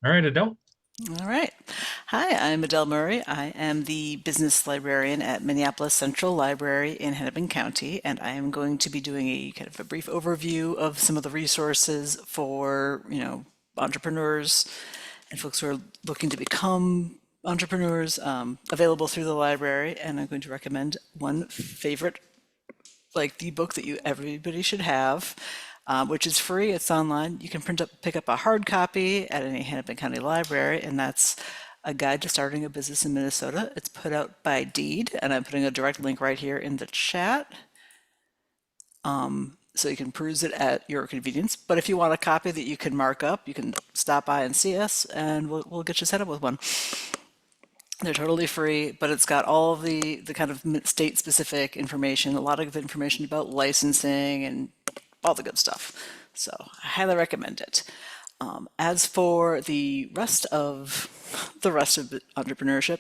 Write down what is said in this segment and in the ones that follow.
All right, Adele. All right. Hi, I'm Adele Murray. I am the business librarian at Minneapolis Central Library in Hennepin County, and I am going to be doing a kind of a brief overview of some of the resources for, entrepreneurs and folks who are looking to become entrepreneurs available through the library. And I'm going to recommend one favorite, like the book that you everybody should have, which is free. It's online. You can pick up a hard copy at any Hennepin County library, and that's A Guide to Starting a Business in Minnesota. It's put out by Deed, and I'm putting a direct link right here in the chat, so you can peruse it at your convenience. But if you want a copy that you can mark up, you can stop by and see us, and we'll get you set up with one. They're totally free, but it's got all of the kind of state-specific information, a lot of information about licensing and all the good stuff. So I highly recommend it. As for the rest of entrepreneurship,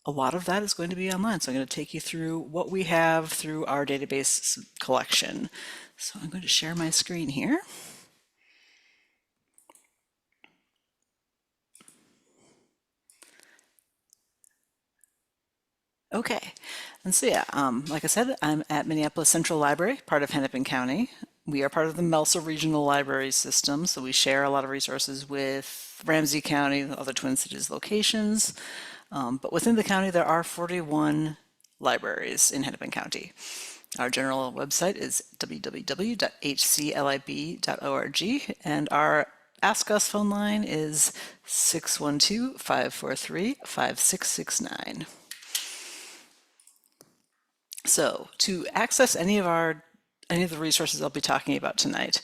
a lot of that is going to be online. So I'm going to take you through what we have through our database collection. So I'm going to share my screen here. Okay. And so, yeah, like I said, I'm at Minneapolis Central Library, part of Hennepin County. We are part of the MELSA Regional Library System, so we share a lot of resources with Ramsey County, the other Twin Cities locations. But within the county, there are 41 libraries in Hennepin County. Our general website is www.hclib.org, and our Ask Us phone line is 612-543-5669. So to access any of the resources I'll be talking about tonight,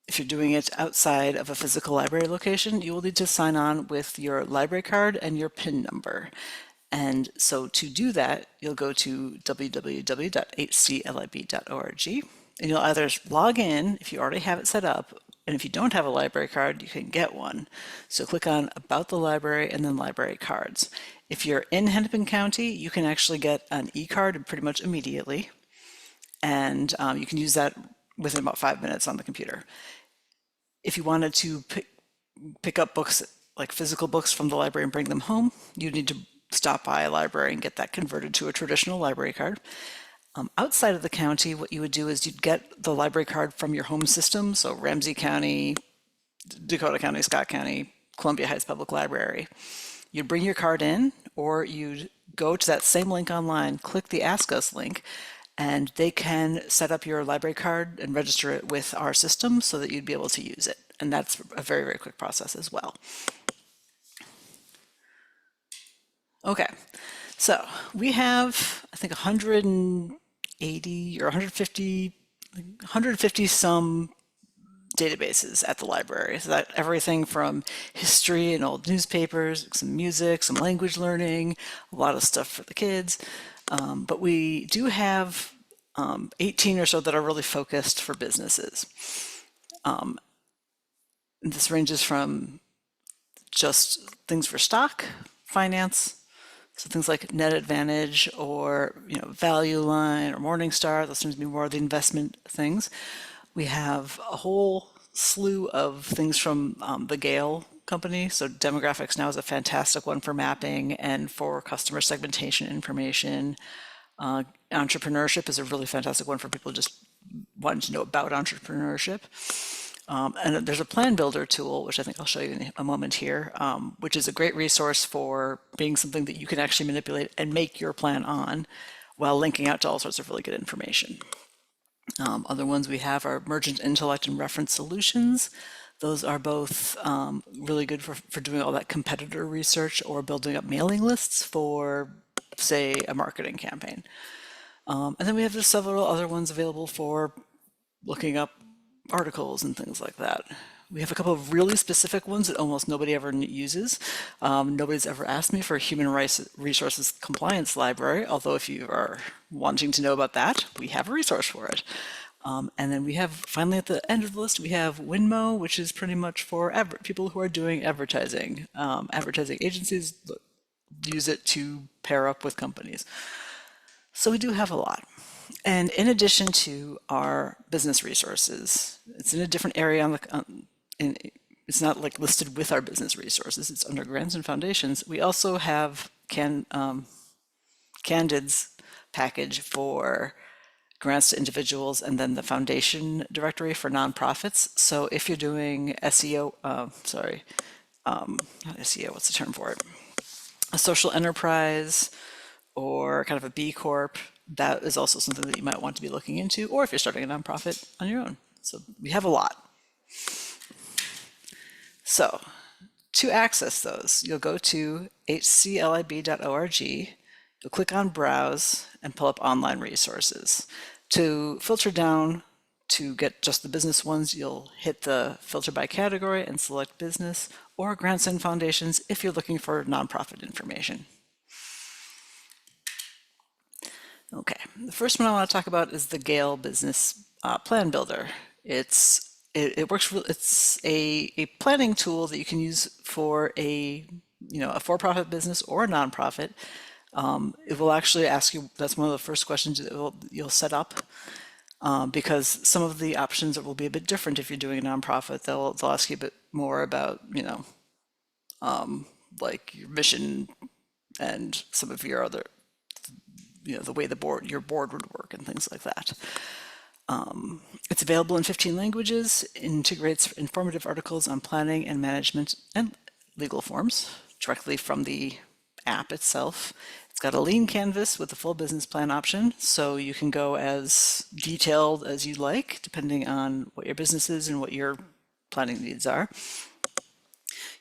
if you're doing it outside of a physical library location, you will need to sign on with your library card and your PIN number. And so to do that, you'll go to www.hclib.org, and you'll either log in if you already have it set up, and if you don't have a library card, you can get one. So click on About the Library and then Library Cards. If you're in Hennepin County, you can actually get an e-card pretty much immediately, and you can use that within about 5 minutes on the computer. If you wanted to pick up books, like physical books from the library and bring them home, you need to stop by a library and get that converted to a traditional library card. Outside of the county, what you would do is you'd get the library card from your home system, so Ramsey County, Dakota County, Scott County, Columbia Heights Public Library. You'd bring your card in, or you'd go to that same link online, click the Ask Us link, and they can set up your library card and register it with our system so that you'd be able to use it. And that's a very, very quick process as well. Okay, so we have, I think, 180 or 150, 150 some databases at the library. So that everything from history and old newspapers, some music, some language learning, a lot of stuff for the kids. But we do have 18 or so that are really focused for businesses. This ranges from just things for stock, finance, so things like Net Advantage or Value Line or Morningstar. Those tend to be more of the investment things. We have a whole slew of things from the Gale company. So Demographics Now is a fantastic one for mapping and for customer segmentation information. Entrepreneurship is a really fantastic one for people just wanting to know about entrepreneurship. And there's a plan builder tool, which I think I'll show you in a moment here, which is a great resource for being something that you can actually manipulate and make your plan on while linking out to all sorts of really good information. Other ones we have are Merchant Intellect and Reference Solutions. Those are both really good for doing all that competitor research or building up mailing lists for, say, a marketing campaign. And then we have just several other ones available for looking up articles and things like that. We have a couple of really specific ones that almost nobody ever uses. Nobody's ever asked me for a human rights resources compliance library, although if you are wanting to know about that, we have a resource for it. And then we have, finally at the end of the list, we have Winmo, which is pretty much for people who are doing advertising. Advertising agencies use it to pair up with companies. So we do have a lot. And in addition to our business resources, it's in a different area on the it's not like listed with our business resources. It's under grants and foundations. We also have Candid's package for grants to individuals, and then the foundation directory for nonprofits. So if you're doing SEO, not SEO, what's the term for it? A social enterprise or kind of a B Corp, that is also something that you might want to be looking into, or if you're starting a nonprofit on your own. So we have a lot. So to access those, you'll go to hclib.org, you'll click on Browse and pull up online resources. To filter down to get just the business ones, you'll hit the filter by category and select business, or grants and foundations if you're looking for nonprofit information. Okay, the first one I want to talk about is the Gale Business Plan Builder. It's a planning tool that you can use for a for-profit business or a nonprofit. It will actually ask you, that's one of the first questions that you'll set up, because some of the options will be a bit different if you're doing a nonprofit. They'll ask you a bit more about, like your mission and some of your other, the way your board would work and things like that. It's available in 15 languages, integrates informative articles on planning and management and legal forms directly from the app itself. It's got a lean canvas with a full business plan option, so you can go as detailed as you like, depending on what your business is and what your planning needs are.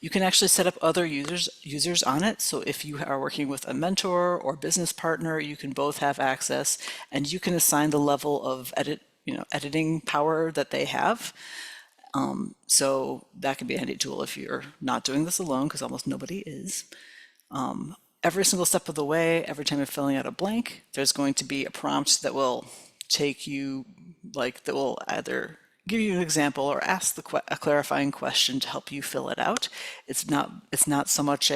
You can actually set up other users on it. So if you are working with a mentor or business partner, you can both have access, and you can assign the level of editing power that they have. So that can be a handy tool if you're not doing this alone, because almost nobody is. Every single step of the way, every time you're filling out a blank, there's going to be a prompt that will take you, that will either give you an example or ask a clarifying question to help you fill it out. It's not so much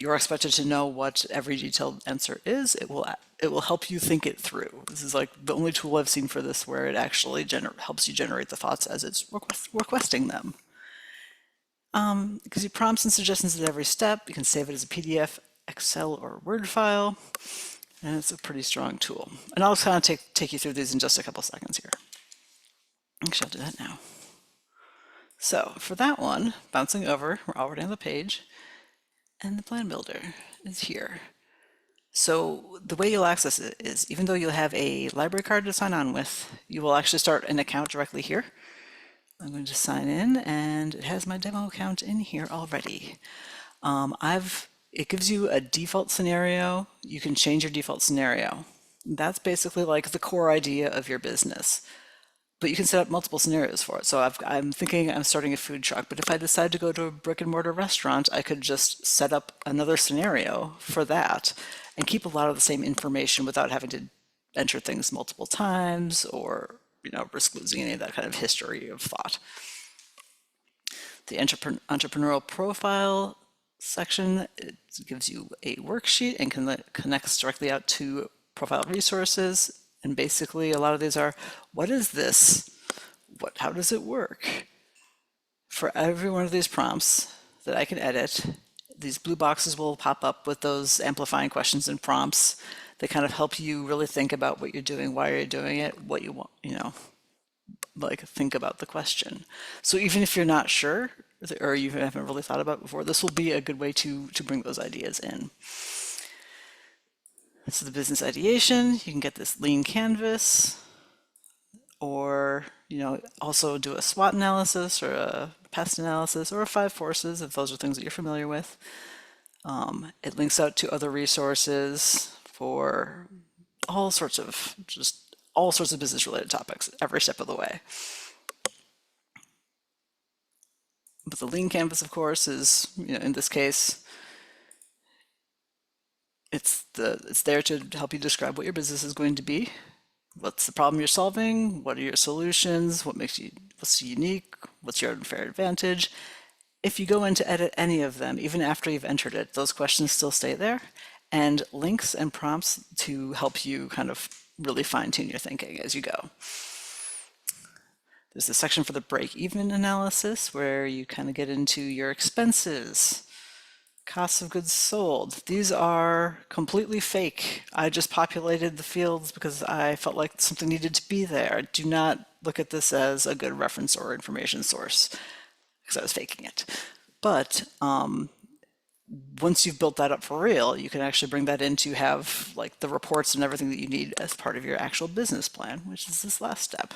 you're expected to know what every detailed answer is. It will help you think it through. This is like the only tool I've seen for this where it actually helps you generate the thoughts as it's requesting them. It gives you prompts and suggestions at every step. You can save it as a PDF, Excel, or Word file, and it's a pretty strong tool. And I'll kind of take you through these in just a couple seconds here. Actually, I'll do that now. So for that one, bouncing over, we're already on the page, and the plan builder is here. So the way you'll access it is, even though you'll have a library card to sign on with, you will actually start an account directly here. I'm going to sign in, and it has my demo account in here already. It gives you a default scenario. You can change your default scenario. That's basically like the core idea of your business. But you can set up multiple scenarios for it. So I'm thinking I'm starting a food truck, but if I decide to go to a brick and mortar restaurant, I could just set up another scenario for that and keep a lot of the same information without having to enter things multiple times or risk losing any of that kind of history of thought. The entrepreneurial profile section, it gives you a worksheet and connects directly out to profile resources. And basically, a lot of these are, what is this? How does it work? For every one of these prompts that I can edit, these blue boxes will pop up with those amplifying questions and prompts that kind of help you really think about what you're doing, why you're doing it, what you want, think about the question. So even if you're not sure, or you haven't really thought about it before, this will be a good way to bring those ideas in. So the business ideation, you can get this lean canvas, or also do a SWOT analysis or a pest analysis or a 5 forces if those are things that you're familiar with. It links out to other resources for all sorts of business related topics every step of the way. But the lean canvas, of course, is in this case, it's there to help you describe what your business is going to be. What's the problem you're solving? What are your solutions? What's unique? What's your unfair advantage? If you go in to edit any of them, even after you've entered it, those questions still stay there, and links and prompts to help you kind of really fine-tune your thinking as you go. There's a section for the break-even analysis where you kind of get into your expenses, costs of goods sold. These are completely fake. I just populated the fields because I felt like something needed to be there. Do not look at this as a good reference or information source because I was faking it. But once you've built that up for real, you can actually bring that in to have like the reports and everything that you need as part of your actual business plan, which is this last step.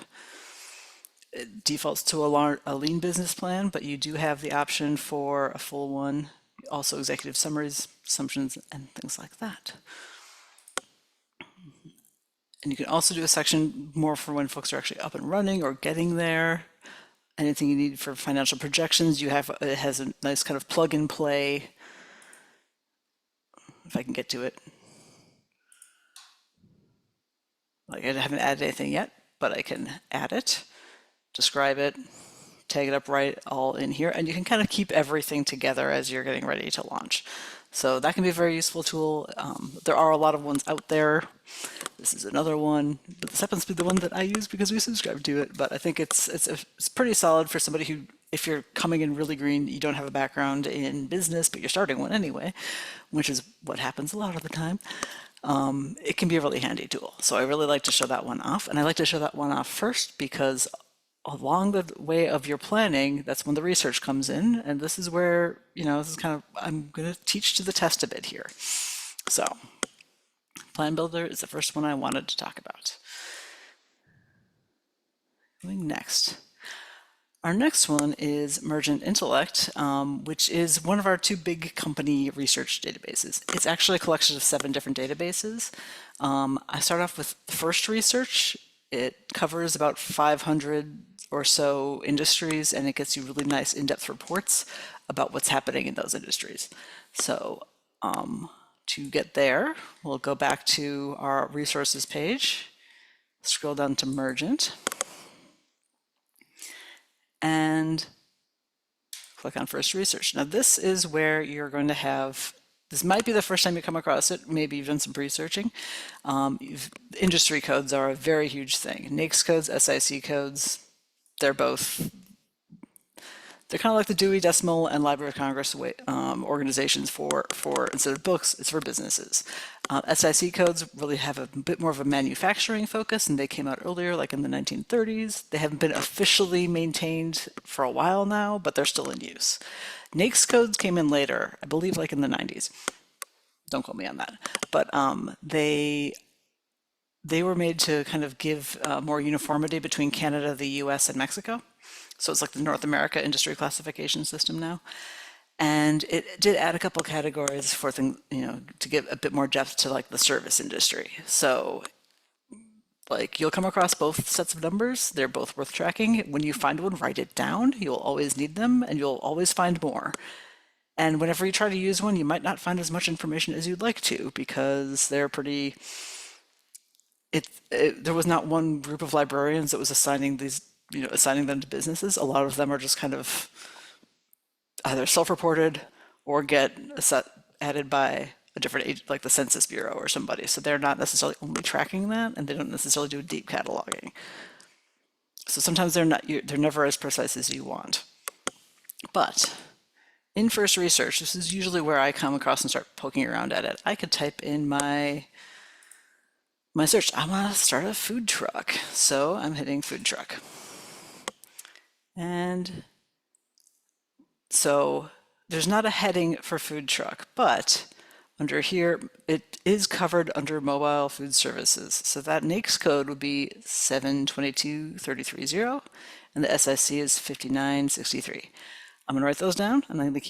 It defaults to a lean business plan, but you do have the option for a full one, also executive summaries, assumptions, and things like that. And you can also do a section more for when folks are actually up and running or getting there. Anything you need for financial projections, it has a nice kind of plug and play, if I can get to it. Like I haven't added anything yet, but I can add it, describe it, tag it up right all in here, and you can kind of keep everything together as you're getting ready to launch. So that can be a very useful tool. There are a lot of ones out there. This is another one, but this happens to be the one that I use because we subscribe to it. But I think it's pretty solid for somebody who, if you're coming in really green, you don't have a background in business, but you're starting one anyway, which is what happens a lot of the time. It can be a really handy tool. So I really like to show that one off. And I like to show that one off first because along the way of your planning, that's when the research comes in. And this is where, this is kind of, I'm going to teach to the test a bit here. So Plan Builder is the first one I wanted to talk about. Going next. Our next one is Mergent Intellect, which is one of our two big company research databases. It's actually a collection of 7 different databases. I start off with First Research. It covers about 500 or so industries, and it gets you really nice in-depth reports about what's happening in those industries. So to get there, we'll go back to our resources page, scroll down to Mergent, and click on First Research. Now this is where you're going to have, this might be the first time you come across it, maybe you've done some researching. Industry codes are a very huge thing. NAICS codes, SIC codes, they're kind of like the Dewey Decimal and Library of Congress organizations for instead of books, it's for businesses. SIC codes really have a bit more of a manufacturing focus, and they came out earlier, like in the 1930s. They haven't been officially maintained for a while now, but they're still in use. NAICS codes came in later, I believe like in the 90s. Don't quote me on that. But they were made to kind of give more uniformity between Canada, the US, and Mexico. So it's like the North America industry classification system now. And it did add a couple categories for things, to give a bit more depth to like the service industry. So like you'll come across both sets of numbers. They're both worth tracking. When you find one, write it down. You'll always need them and you'll always find more. And whenever you try to use one, you might not find as much information as you'd like to because they're pretty, there was not one group of librarians that was assigning these, assigning them to businesses. A lot of them are just kind of either self-reported or get added by a different age, like the Census Bureau or somebody. So they're not necessarily only tracking that, and they don't necessarily do deep cataloging. So sometimes they're never as precise as you want. But in First Research, this is usually where I come across and start poking around at it. I could type in my search. I want to start a food truck. So I'm hitting food truck. And so there's not a heading for food truck, but under here, it is covered under mobile food services. So that NAICS code would be 722330, and the SIC is 5963. I'm gonna write those down, and I'm gonna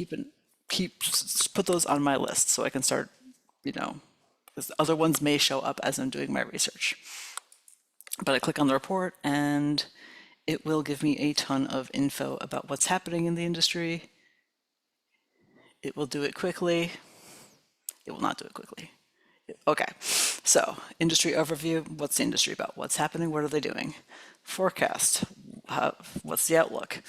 put those on my list so I can start, because other ones may show up as I'm doing my research. But I click on the report, and it will give me a ton of info about what's happening in the industry. It will do it quickly. It will not do it quickly. Okay, so industry overview. What's the industry about? What's happening? What are they doing? Forecast. What's the outlook?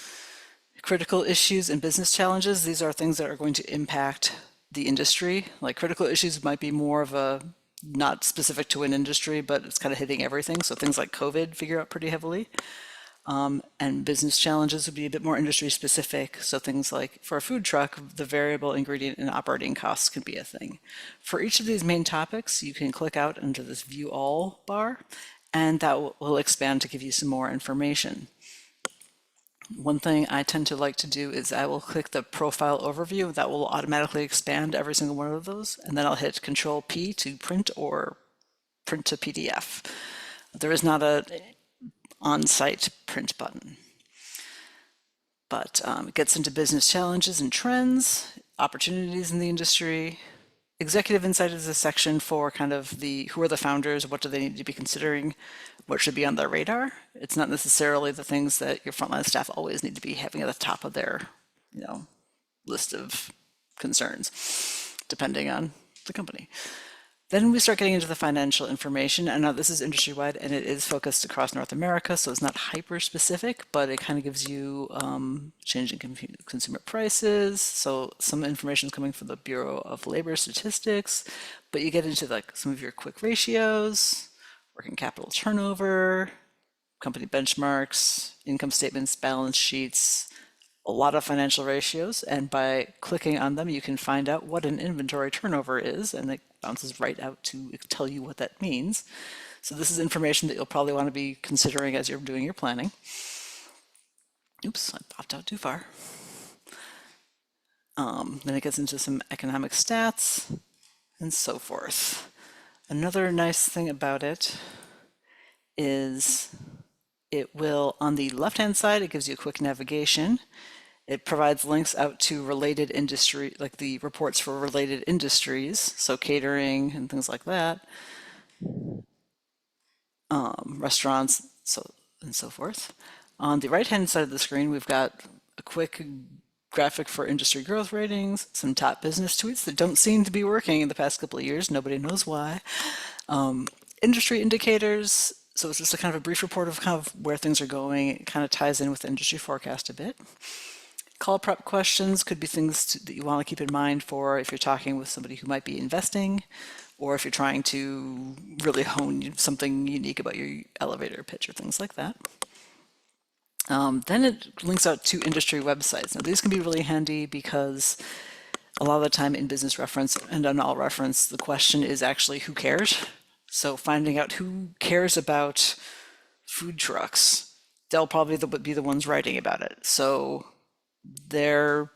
Critical issues and business challenges. These are things that are going to impact the industry. Like critical issues might be more of a not specific to an industry, but it's kind of hitting everything. So things like COVID figure out pretty heavily. And business challenges would be a bit more industry specific. So things like for a food truck, the variable ingredient and operating costs can be a thing. For each of these main topics, you can click out into this view all bar, and that will expand to give you some more information. One thing I tend to like to do is I will click the profile overview. That will automatically expand every single one of those. And then I'll hit Control P to print or print to PDF. There is not a on-site print button. But it gets into business challenges and trends, opportunities in the industry. Executive Insight is a section for kind of who are the founders, what do they need to be considering, what should be on their radar. It's not necessarily the things that your frontline staff always need to be having at the top of their, list of concerns, depending on the company. Then we start getting into the financial information, and now this is industry-wide, and it is focused across North America, so it's not hyper-specific, but it kind of gives you changing consumer prices. So some information is coming from the Bureau of Labor Statistics, but you get into like some of your quick ratios, working capital turnover, company benchmarks, income statements, balance sheets, a lot of financial ratios, and by clicking on them, you can find out what an inventory turnover is, and it bounces right out to tell you what that means. So this is information that you'll probably want to be considering as you're doing your planning. Oops, I popped out too far. Then it gets into some economic stats and so forth. Another nice thing about it is it will, on the left-hand side, it gives you a quick navigation. It provides links out to related industry, like the reports for related industries, so catering and things like that, restaurants, and so forth. On the right-hand side of the screen, we've got a quick graphic for industry growth ratings, some top business tweets that don't seem to be working in the past couple of years. Nobody knows why. Industry indicators. So it's just a kind of a brief report of kind of where things are going. It kind of ties in with the industry forecast a bit. Call prep questions could be things that you want to keep in mind for if you're talking with somebody who might be investing, or if you're trying to really hone something unique about your elevator pitch or things like that. Then it links out to industry websites. Now these can be really handy because a lot of the time in business reference and on all reference, the question is actually who cares? So finding out who cares about food trucks, they'll probably be the ones writing about it. So their,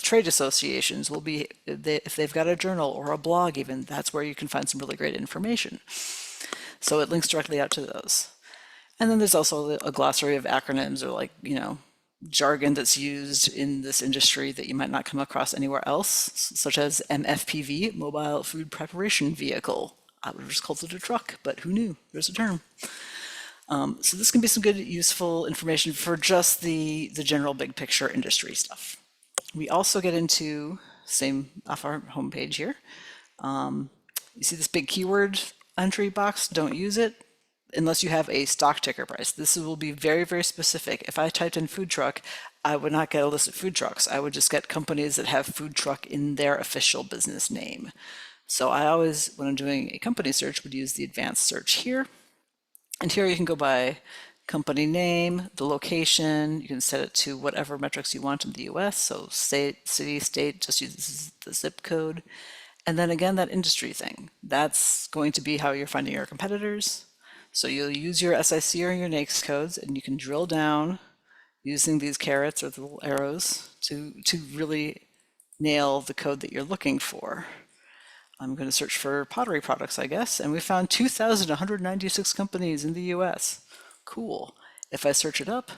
trade associations will be, if they've got a journal or a blog even, that's where you can find some really great information. So it links directly out to those. And then there's also a glossary of acronyms or jargon that's used in this industry that you might not come across anywhere else, such as MFPV, Mobile Food Preparation Vehicle. I would have just called it a truck, but who knew? There's a term. So this can be some good, useful information for just the general big picture industry stuff. We also get into, same off our homepage here, you see this big keyword entry box, don't use it unless you have a stock ticker price. This will be very, very specific. If I typed in food truck, I would not get a list of food trucks. I would just get companies that have food truck in their official business name. So I always, when I'm doing a company search, would use the advanced search here. And here you can go by company name, the location. You can set it to whatever metrics you want in the US. So state, city, state, just use the zip code. And then again, that industry thing. That's going to be how you're finding your competitors. So you'll use your SIC or your NAICS codes, and you can drill down using these carrots or the little arrows to really nail the code that you're looking for. I'm going to search for pottery products, I guess, and we found 2,196 companies in the US. Cool. If I search it up,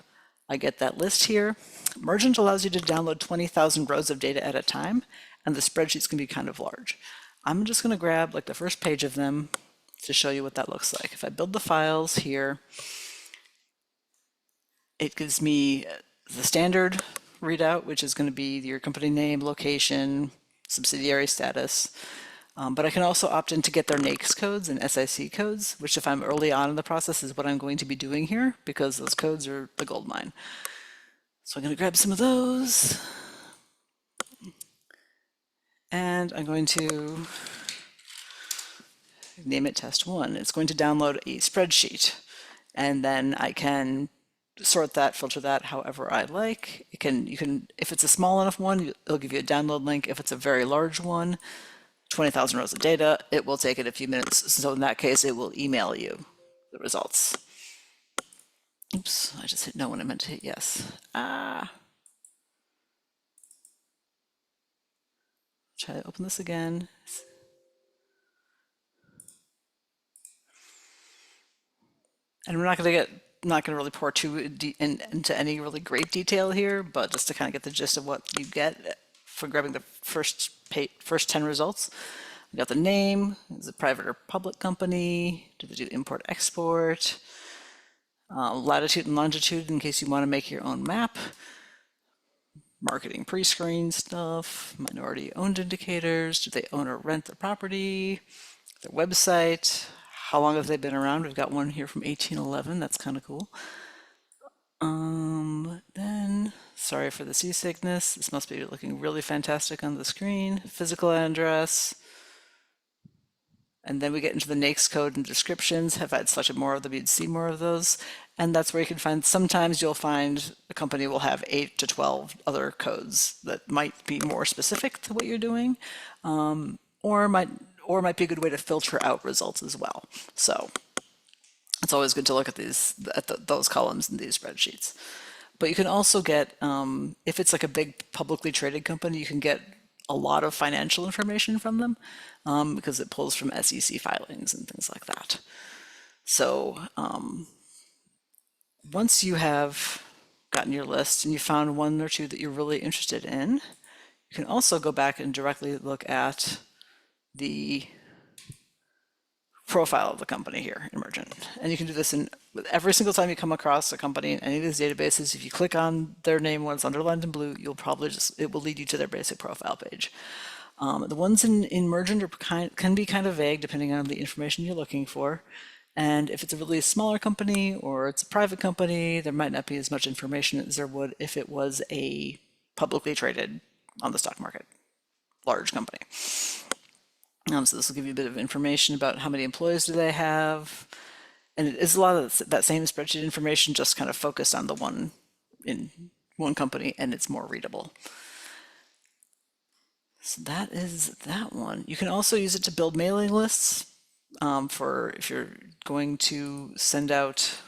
I get that list here. Mergent allows you to download 20,000 rows of data at a time, and the spreadsheets can be kind of large. I'm just going to grab like the first page of them to show you what that looks like. If I build the files here, it gives me the standard readout, which is going to be your company name, location, subsidiary status. But I can also opt in to get their NAICS codes and SIC codes, which if I'm early on in the process is what I'm going to be doing here because those codes are the gold mine. So I'm going to grab some of those. And I'm going to name it test 1. It's going to download a spreadsheet. And then I can sort that, filter that however I like. You can, if it's a small enough one, it'll give you a download link. If it's a very large one, 20,000 rows of data, it will take it a few minutes. So in that case, it will email you the results. Oops, I just hit no when I meant to hit yes. Try to open this again. And we're not going to really pour into any really great detail here, but just to kind of get the gist of what you get for grabbing the first 10 results. We got the name, is it private or public company? Do they do import export? Latitude and longitude in case you want to make your own map. Marketing pre-screen stuff, minority owned indicators, do they own or rent the property, their website, how long have they been around? We've got one here from 1811, that's kind of cool. Then, sorry for the seasickness, this must be looking really fantastic on the screen. Physical address, and then we get into the NAICS code and descriptions. If I'd selected more of them, you'd see more of those. And that's where you can find, sometimes you'll find a company will have 8 to 12 other codes that might be more specific to what you're doing, or might be a good way to filter out results as well. So it's always good to look at those columns in these spreadsheets. But you can also get, if it's like a big publicly traded company, you can get a lot of financial information from them because it pulls from SEC filings and things like that. So once you have gotten your list and you found one or two that you're really interested in, you can also go back and directly look at the profile of the company here in Emergent. And you can do this in every single time you come across a company in any of these databases. If you click on their name when it's underlined in blue, you'll probably it will lead you to their basic profile page. The ones in Emergent can be kind of vague depending on the information you're looking for. And if it's a really smaller company or it's a private company, there might not be as much information as there would if it was a publicly traded on the stock market, large company. So this will give you a bit of information about how many employees do they have. And it is a lot of that same spreadsheet information, just kind of focused on the one in one company, and it's more readable. So that is that one. You can also use it to build mailing lists for if you're going to send out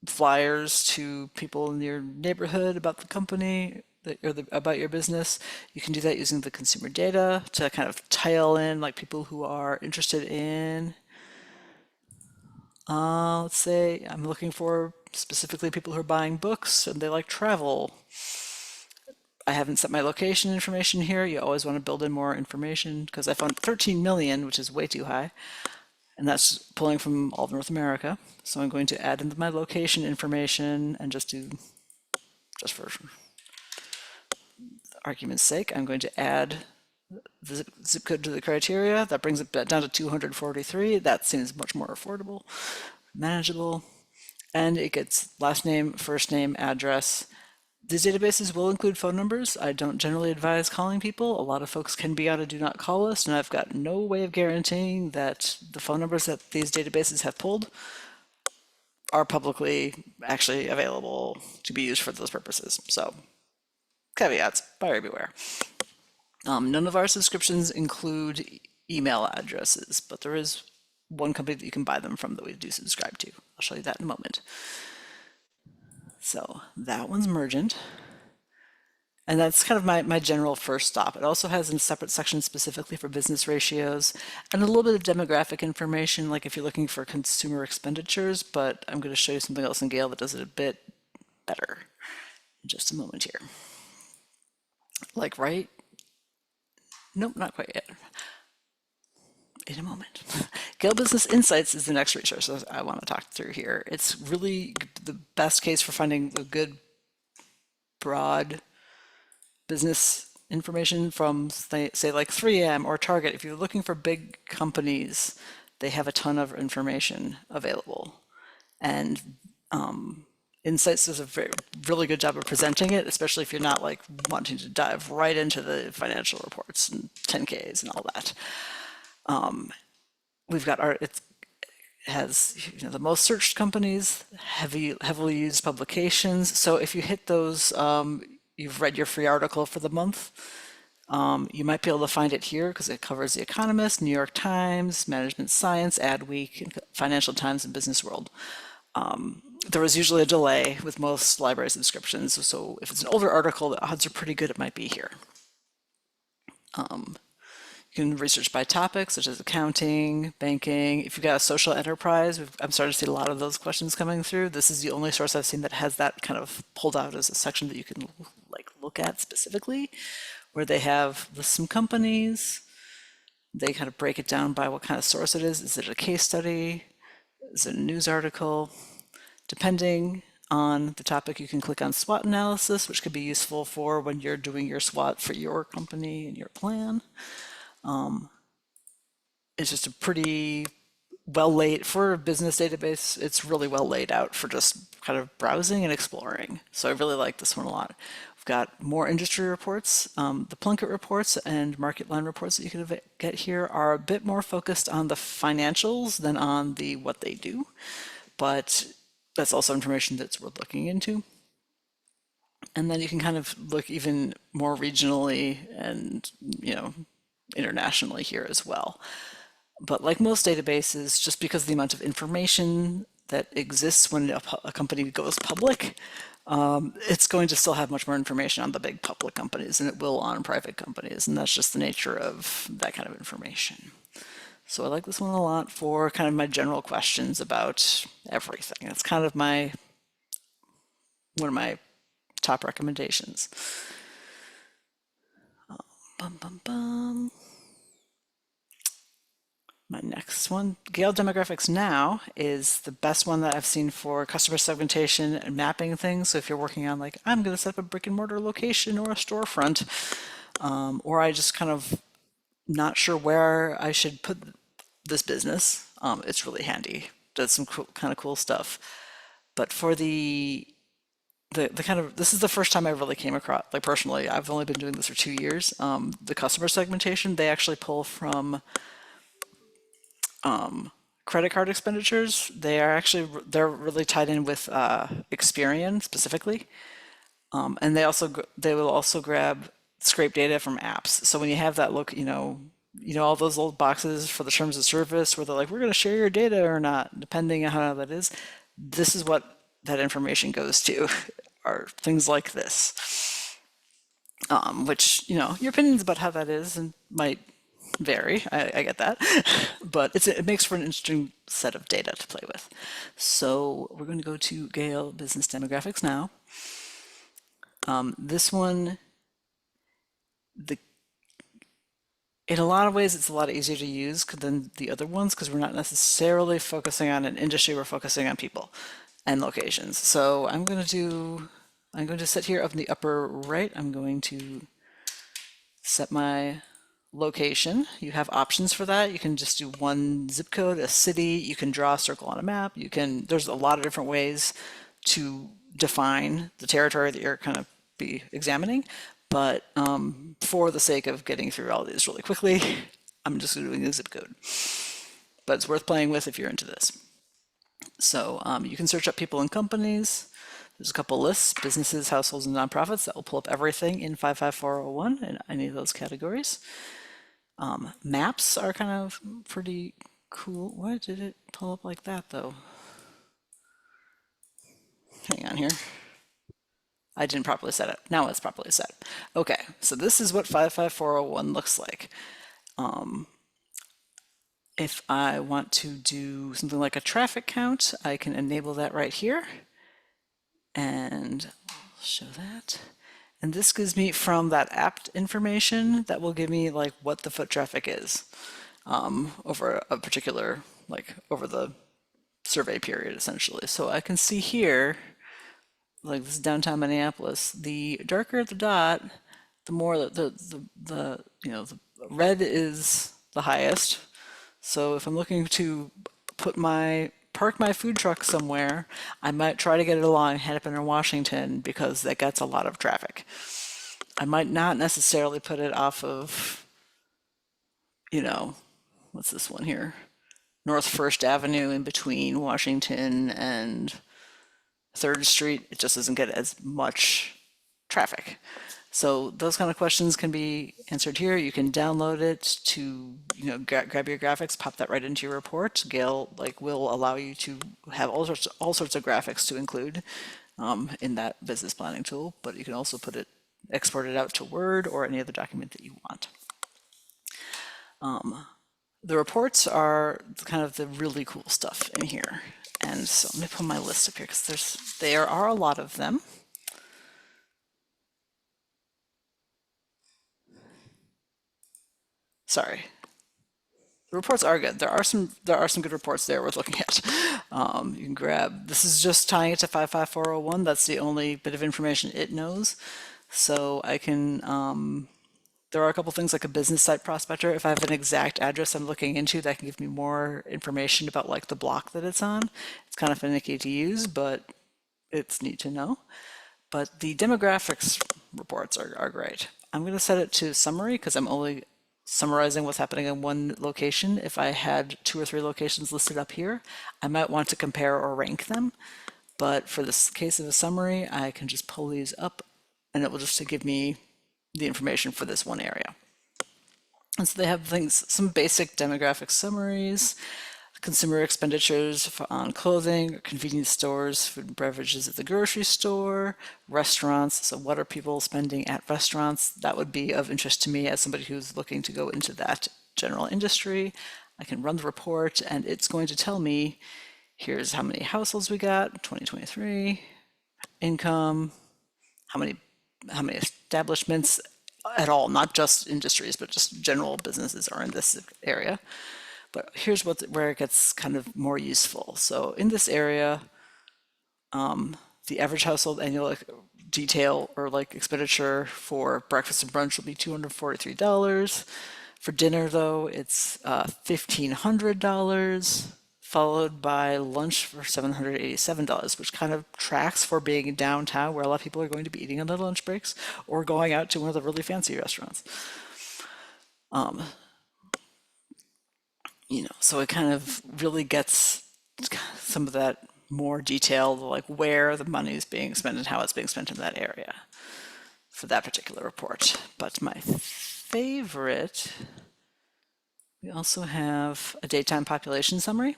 flyers to people in your neighborhood about the company or about your business. You can do that using the consumer data to kind of tile in like people who are interested in, let's say I'm looking for specifically people who are buying books and they like travel. I haven't set my location information here. You always want to build in more information because I found 13 million, which is way too high. And that's pulling from all of North America. So I'm going to add in my location information and just for argument's sake, I'm going to add the zip code to the criteria. That brings it down to 243. That seems much more affordable, manageable. And it gets last name, first name, address. These databases will include phone numbers. I don't generally advise calling people. A lot of folks can be on a do not call list, and I've got no way of guaranteeing that the phone numbers that these databases have pulled are publicly actually available to be used for those purposes. So caveats, buyer beware. None of our subscriptions include email addresses, but there is one company that you can buy them from that we do subscribe to. I'll show you that in a moment. So that one's Emergent. And that's kind of my general first stop. It also has a separate section specifically for business ratios and a little bit of demographic information, like if you're looking for consumer expenditures, but I'm going to show you something else in Gale that does it a bit better in just a moment here. Like right? Nope, not quite yet. In a moment. Gale Business Insights is the next resource that I want to talk through here. It's really the best case for finding a good, broad business information from, say, like 3M or Target. If you're looking for big companies, they have a ton of information available. And Insights does a really good job of presenting it, especially if you're not like wanting to dive right into the financial reports and 10Ks and all that. We've got has the most searched companies, heavily used publications. So if you hit those, you've read your free article for the month. You might be able to find it here because it covers The Economist, New York Times, Management Science, Adweek, and Financial Times, and Business World. There was usually a delay with most library subscriptions, so if it's an older article, the odds are pretty good it might be here. You can research by topics such as accounting, banking. If you've got a social enterprise, I'm starting to see a lot of those questions coming through. This is the only source I've seen that has that kind of pulled out as a section that you can like look at specifically, where they have list some companies. They kind of break it down by what kind of source it is. Is it a case study? Is it a news article? Depending on the topic, you can click on SWOT analysis, which could be useful for when you're doing your SWOT for your company and your plan. It's just a pretty well laid, for a business database, it's really well laid out for just kind of browsing and exploring. So I really like this one a lot. We've got more industry reports. The Plunkett reports and market line reports that you can get here are a bit more focused on the financials than on the what they do, but that's also information that's worth looking into. And then you can kind of look even more regionally and, internationally here as well. But like most databases, just because of the amount of information that exists when a company goes public, it's going to still have much more information on the big public companies than it will on private companies. And that's just the nature of that kind of information. So I like this one a lot for kind of my general questions about everything. It's kind of one of my top recommendations. Bum, bum, bum. My next one, Gale Demographics Now, is the best one that I've seen for customer segmentation and mapping things. So if you're working on like, I'm going to set up a brick and mortar location or a storefront, or I just kind of not sure where I should put this business, it's really handy. Does some kind of cool stuff. But for the kind of, this is the first time I really came across, like personally, I've only been doing this for 2 years. The customer segmentation, they actually pull from credit card expenditures. They're really tied in with Experian specifically, and they will also scrape data from apps. So when you have that look, all those old boxes for the terms of service where they're like, we're going to share your data or not, depending on how that is. This is what that information goes to, are things like this, which your opinions about how that is and might vary. I get that, but it makes for an interesting set of data to play with. So we're going to go to Gale Business Demographics Now. This one, in a lot of ways, it's a lot easier to use than the other ones because we're not necessarily focusing on an industry. We're focusing on people and locations. So I'm going to sit here up in the upper right. I'm going to set my location. You have options for that. You can just do one zip code, a city. You can draw a circle on a map. There's a lot of different ways to define the territory that you're kind of be examining. But for the sake of getting through all these really quickly, I'm just doing a zip code. But it's worth playing with if you're into this. So you can search up people and companies. There's a couple lists, businesses, households, and nonprofits that will pull up everything in 55401 in any of those categories. Maps are kind of pretty cool. Why did it pull up like that though? Hang on here. I didn't properly set it. Now it's properly set. Okay, so this is what 55401 looks like. If I want to do something like a traffic count, I can enable that right here. And I'll show that. And this gives me from that app information that will give me like what the foot traffic is over a particular, like over the survey period essentially. So I can see here, like this is downtown Minneapolis, the darker the dot, the more the red is the highest. So if I'm looking to park my food truck somewhere, I might try to get it along Hennepin or Washington because that gets a lot of traffic. I might not necessarily put it off of, what's this one here? North First Avenue in between Washington and 3rd Street, it just doesn't get as much traffic. So those kind of questions can be answered here. You can download it to, grab your graphics, pop that right into your report. Gale will allow you to have all sorts of graphics to include in that business planning tool, but you can also export it out to Word or any other document that you want. The reports are kind of the really cool stuff in here. And so let me put my list up here because there are a lot of them. Sorry. The reports are good. There are some good reports there worth looking at. You can grab, this is just tying it to 55401. That's the only bit of information it knows. So I can, there are a couple things like a business site prospector. If I have an exact address I'm looking into, that can give me more information about the block that it's on. It's kind of finicky to use, but it's neat to know. But the demographics reports are great. I'm going to set it to summary because I'm only summarizing what's happening in one location. If I had 2 or 3 locations listed up here, I might want to compare or rank them. But for this case of a summary, I can just pull these up and it will just give me the information for this one area. And so they have some basic demographic summaries, consumer expenditures on clothing, convenience stores, food and beverages at the grocery store, restaurants. So what are people spending at restaurants? That would be of interest to me as somebody who's looking to go into that general industry. I can run the report and it's going to tell me, here's how many households we got, 2023, income, how many establishments at all, not just industries, but just general businesses are in this area. But here's where it gets kind of more useful. So in this area, the average household annual detail or expenditure for breakfast and brunch will be $243. For dinner, though, it's $1,500, followed by lunch for $787, which kind of tracks for being downtown, where a lot of people are going to be eating on their lunch breaks or going out to one of the really fancy restaurants. So it kind of really gets some of that more detailed, where the money is being spent and how it's being spent in that area for that particular report. But my favorite, we also have a daytime population summary,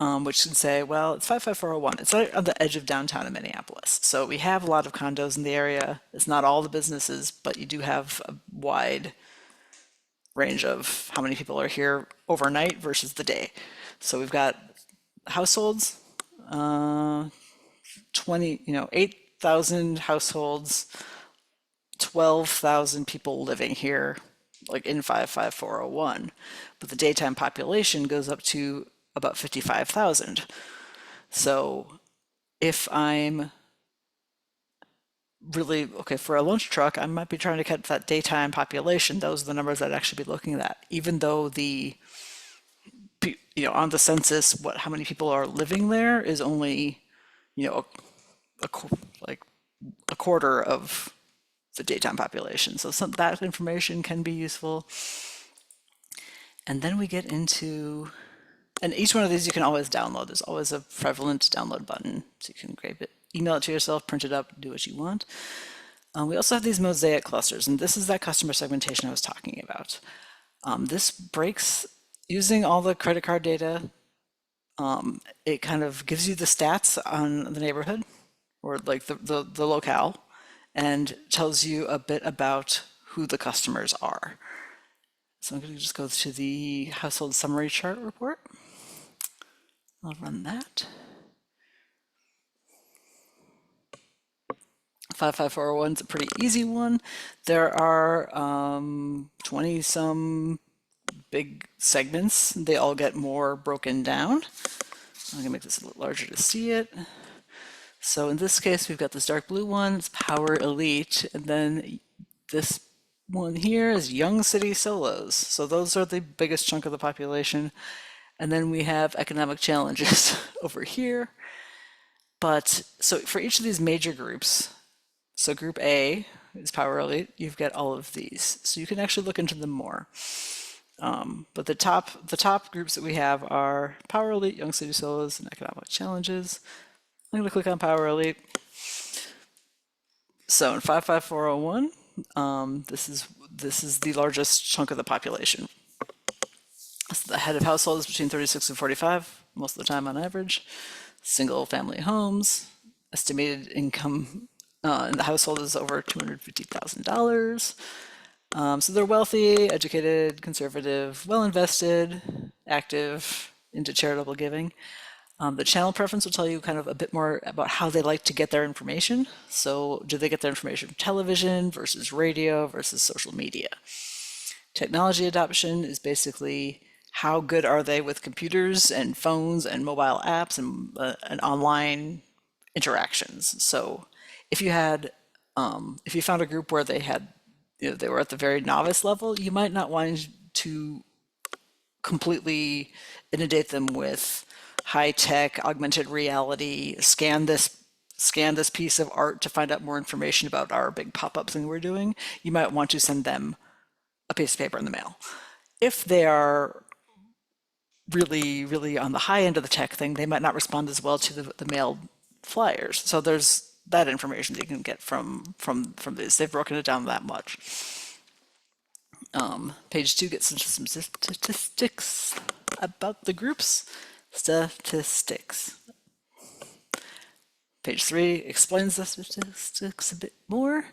which can say, well, it's 55401. It's right on the edge of downtown in Minneapolis. So we have a lot of condos in the area. It's not all the businesses, but you do have a wide range of how many people are here overnight versus the day. So we've got households, 8,000 households, 12,000 people living here, in 55401. But the daytime population goes up to about 55,000. So if I'm really, for a lunch truck, I might be trying to catch that daytime population. Those are the numbers I'd actually be looking at, even though on the census, how many people are living there is only, a quarter of the daytime population. So that information can be useful. And then we get into, and each one of these you can always download. There's always a prevalent download button, so you can grab it, email it to yourself, print it up, do what you want. We also have these mosaic clusters, and this is that customer segmentation I was talking about. This breaks, using all the credit card data, it kind of gives you the stats on the neighborhood, or the locale, and tells you a bit about who the customers are. So I'm going to just go to the household summary chart report. I'll run that. 55401 is a pretty easy one. There are 20 some big segments. They all get more broken down. I'm gonna make this a little larger to see it. So in this case, we've got this dark blue one, it's Power Elite, and then this one here is Young City Solos. So those are the biggest chunk of the population. And then we have economic challenges over here. But so for each of these major groups, so group A is Power Elite, you've got all of these. So you can actually look into them more. But the top groups that we have are Power Elite, Young City Solos, and Economic Challenges. I'm going to click on Power Elite. So in 55401, this is the largest chunk of the population. So the head of household is between 36 and 45, most of the time on average. Single family homes, estimated income in the household is over $250,000. So they're wealthy, educated, conservative, well invested, active, into charitable giving. The channel preference will tell you kind of a bit more about how they like to get their information. So do they get their information from television versus radio versus social media? Technology adoption is basically how good are they with computers and phones and mobile apps and online interactions. So if you had, if you found a group where they had, they were at the very novice level, you might not want to completely inundate them with high-tech augmented reality, scan this piece of art to find out more information about our big pop-up thing we're doing. You might want to send them a piece of paper in the mail. If they are really, really on the high end of the tech thing, they might not respond as well to the mailed flyers. So there's that information that you can get from these. They've broken it down that much. Page 2 gets into some statistics about the groups. Statistics. Page 3 explains the statistics a bit more.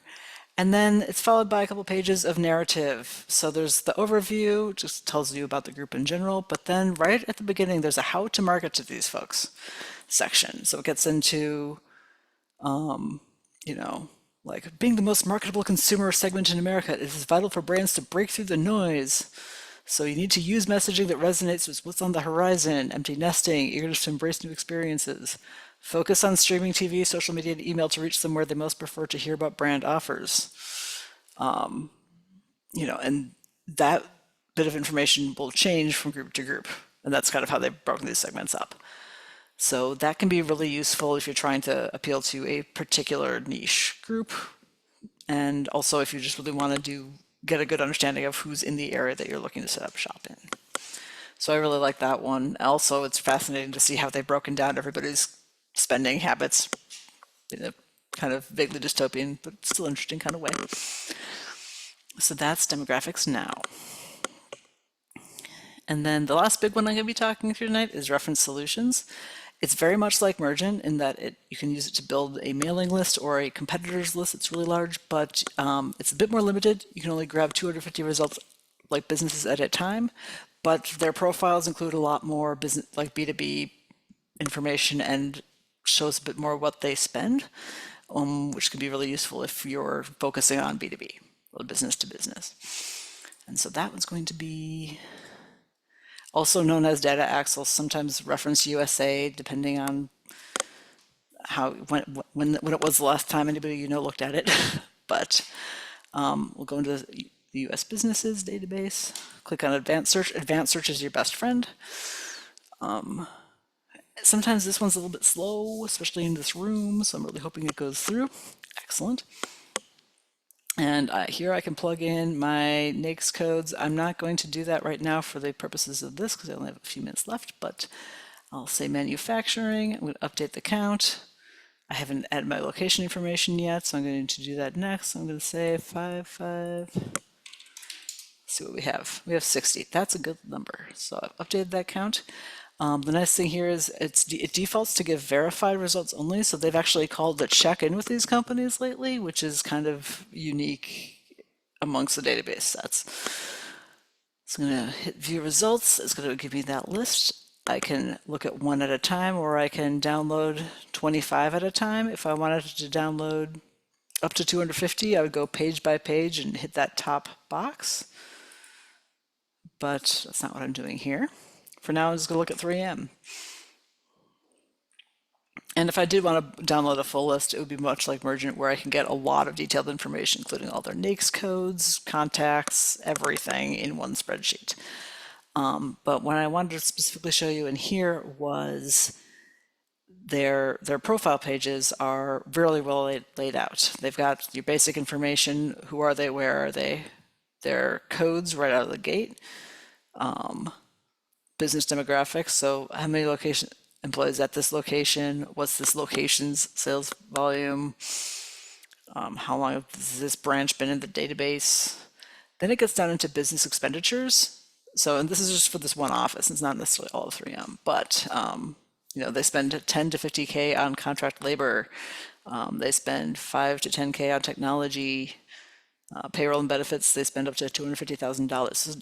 And then it's followed by a couple pages of narrative. So there's the overview, just tells you about the group in general, but then right at the beginning, there's a how to market to these folks section. So it gets into, like being the most marketable consumer segment in America, it is vital for brands to break through the noise. So you need to use messaging that resonates with what's on the horizon, empty nesting, eagerness to embrace new experiences. Focus on streaming TV, social media, and email to reach them where they most prefer to hear about brand offers. And that bit of information will change from group to group. And that's kind of how they've broken these segments up. So that can be really useful if you're trying to appeal to a particular niche group. And also if you just really want to get a good understanding of who's in the area that you're looking to set up shop in. So I really like that one. Also, it's fascinating to see how they've broken down everybody's spending habits in a kind of vaguely dystopian, but still interesting kind of way. So that's demographics now. And then the last big one I'm going to be talking through tonight is reference solutions. It's very much like Mergent in that you can use it to build a mailing list or a competitors list. It's really large, but it's a bit more limited. You can only grab 250 results, like businesses at a time, but their profiles include a lot more business, like B2B information, and shows a bit more what they spend, which can be really useful if you're focusing on B2B, or business to business. And so that one's going to be also known as data axles, sometimes reference USA, depending on when it was the last time anybody looked at it. But we'll go into the US businesses database, click on advanced search. Advanced search is your best friend. Sometimes this one's a little bit slow, especially in this room, so I'm really hoping it goes through. Excellent. And here I can plug in my NAICS codes. I'm not going to do that right now for the purposes of this because I only have a few minutes left, but I'll say manufacturing. I'm going to update the count. I haven't added my location information yet, so I'm going to do that next. I'm going to say 55. Let's see what we have. We have 60. That's a good number. So I've updated that count. The nice thing here is it defaults to give verified results only, so they've actually called to check in with these companies lately, which is kind of unique amongst the database sets. So I'm going to hit view results. It's going to give me that list. I can look at one at a time, or I can download 25 at a time. If I wanted to download up to 250, I would go page by page and hit that top box. But that's not what I'm doing here. For now, I'm just going to look at 3M. And if I did want to download a full list, it would be much like Mergent, where I can get a lot of detailed information, including all their NAICS codes, contacts, everything in one spreadsheet. But what I wanted to specifically show you in here was their profile pages are really well laid out. They've got your basic information, who are they, where are they, their codes right out of the gate. Business demographics, so how many location employees at this location, what's this location's sales volume, how long has this branch been in the database. Then it gets down into business expenditures. So, and this is just for this one office, it's not necessarily all of 3M, but they spend 10 to 50K on contract labor. They spend 5 to 10K on technology, payroll and benefits. They spend up to $250,000. So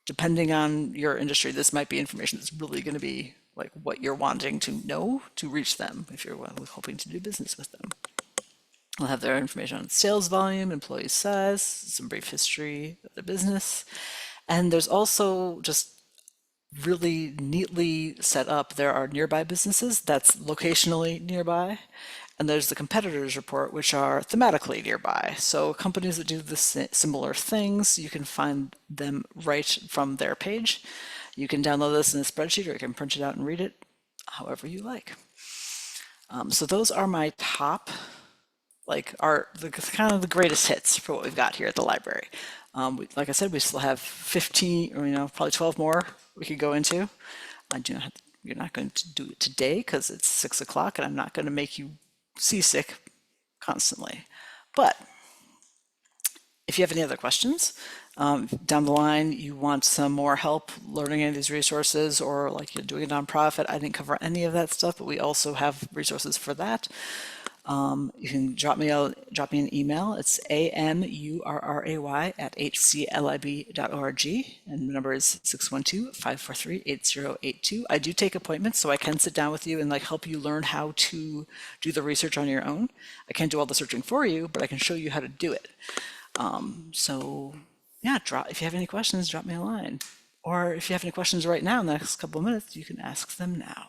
depending on your industry, this might be information that's really going to be like what you're wanting to know to reach them if you're hoping to do business with them. We'll have their information on sales volume, employee size, some brief history of their business. And there's also just really neatly set up, there are nearby businesses that's locationally nearby. And there's the competitors report, which are thematically nearby. So companies that do this similar things, you can find them right from their page. You can download this in a spreadsheet or you can print it out and read it however you like. So those are my top, kind of the greatest hits for what we've got here at the library. Like I said, we still have 15 or probably 12 more we could go into. You're not going to do it today because it's 6 o'clock and I'm not going to make you seasick constantly. But if you have any other questions down the line, you want some more help learning any of these resources, or like you're doing a nonprofit, I didn't cover any of that stuff, but we also have resources for that. You can drop me an email. It's amurray@hclib.org, and the number is 612-543-8082. I do take appointments, so I can sit down with you and help you learn how to do the research on your own. I can't do all the searching for you, but I can show you how to do it. So yeah, if you have any questions, drop me a line. Or if you have any questions right now in the next couple of minutes, you can ask them now.